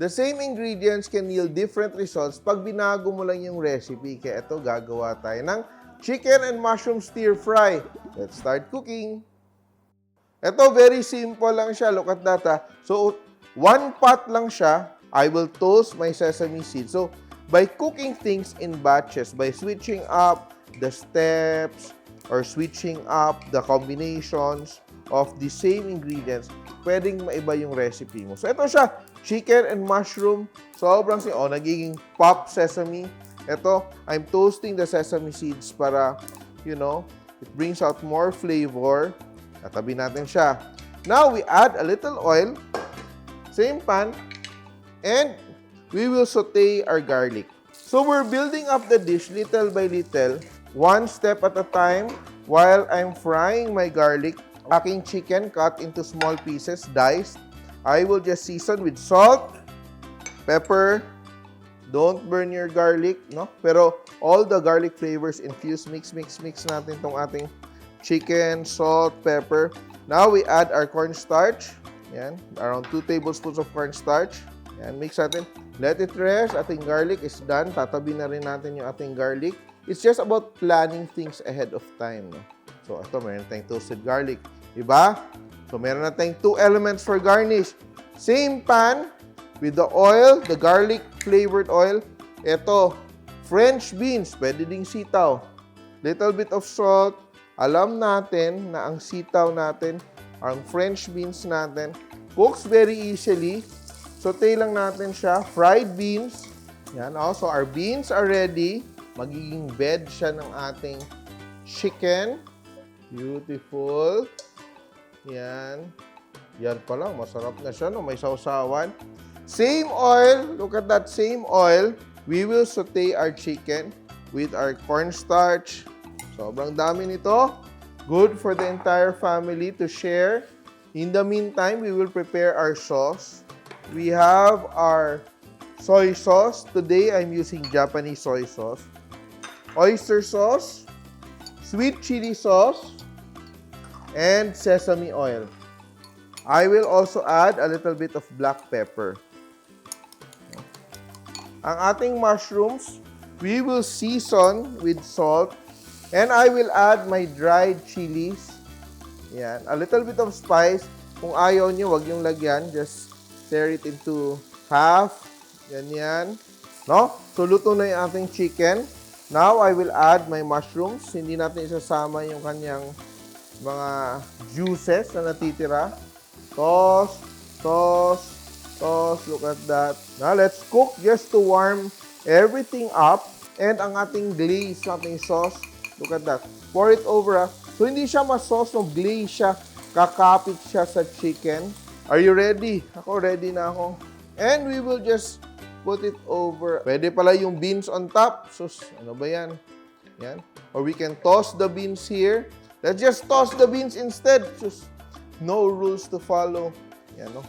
The same ingredients can yield different results pag binago mo lang yung recipe. Kaya ito, gagawa tayo ng chicken and mushroom stir fry. Let's start cooking. Ito, very simple lang siya. Look at that, ha. So, 1 pot lang siya. I will toast my sesame seeds. So, by cooking things in batches, by switching up the steps or switching up the combinations of the same ingredients, pwedeng maiba yung recipe mo. So, ito siya. Chicken and mushroom. Sobrang nagiging pop sesame. Ito, I'm toasting the sesame seeds para, you know, it brings out more flavor. Tatabi natin siya. Now, we add a little oil. Same pan. And we will saute our garlic. So, we're building up the dish little by little, one step at a time, while I'm frying my garlic. Aking chicken cut into small pieces, diced. I will just season with salt, pepper. Don't burn your garlic, no? Pero all the garlic flavors infused. Mix natin tong ating chicken, salt, pepper. Now we add our cornstarch. Yan, around 2 tablespoons of cornstarch. Yan, mix natin. Let it rest. Ating garlic is done. Tatabi na rin natin yung ating garlic. It's just about planning things ahead of time, no? So ito, meron tayong toasted garlic. Diba? So, meron na tayong 2 elements for garnish. Same pan with the oil, the garlic flavored oil. Ito, French beans. Pwede ding sitaw. Little bit of salt. Alam natin na ang sitaw natin, ang French beans natin, cooks very easily. Saute lang natin siya. Fried beans. Yan. Also, our beans are ready. Magiging bed siya ng ating chicken. Beautiful. Yan. Yan pa lang. Masarap na siya, no? May sausawan. Same oil. Look at that same oil. We will saute our chicken with our cornstarch. Sobrang dami nito. Good for the entire family to share. In the meantime, we will prepare our sauce. We have our soy sauce. Today, I'm using Japanese soy sauce. Oyster sauce. Sweet chili sauce. And sesame oil. I will also add a little bit of black pepper. Ang ating mushrooms, we will season with salt. And I will add my dried chilies. Yan. A little bit of spice. Kung ayaw nyo, wag yung lagyan. Just tear it into half. Ganyan. No? So, luto na yung ating chicken. Now, I will add my mushrooms. Hindi natin isasama yung kanyang mga juices na natitira. Toss, toss, toss. Look at that. Now, let's cook just to warm everything up. And ang ating glaze, ating sauce, look at that. Pour it over. So, hindi siya ma-sauce, no? Glaze siya. Kakapit siya sa chicken. Are you ready? Ako, ready na ako. And we will just put it over. Pwede pala yung beans on top. Sus, ano ba yan? Yan. Or we can toss the beans here. Let's just toss the beans instead. Sus, no rules to follow. Yan, no?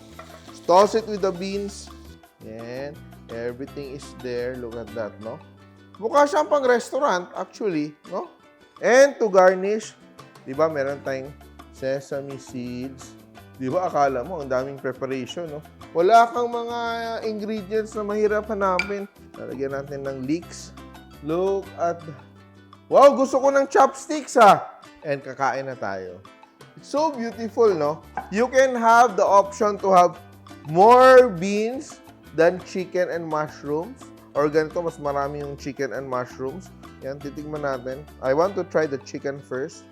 Just toss it with the beans. Yan. Everything is there. Look at that, no? Mukha siyang pang restaurant, actually, no? And to garnish, di ba, meron tayong sesame seeds. Di ba, akala mo, ang daming preparation, no? Wala kang mga ingredients na mahirap hanapin. Lalagyan natin ng leeks. Look at... Wow, gusto ko ng chopsticks, ha? And kakain na tayo. It's so beautiful, no? You can have the option to have more beans than chicken and mushrooms. Or ganito, mas marami yung chicken and mushrooms. Yan, titigman natin. I want to try the chicken first.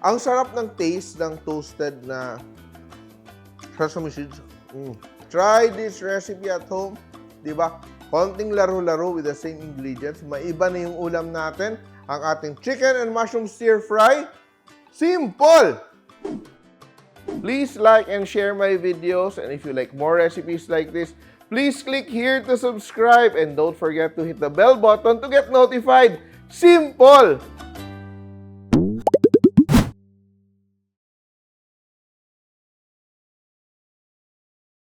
Ang sarap ng taste ng toasted na sesame seeds. Try this recipe at home. Diba? Konting laro-laro with the same ingredients. Maiba na yung ulam natin. Ang ating chicken and mushroom stir fry. Simple! Please like and share my videos. And if you like more recipes like this, please click here to subscribe. And don't forget to hit the bell button to get notified. Simple!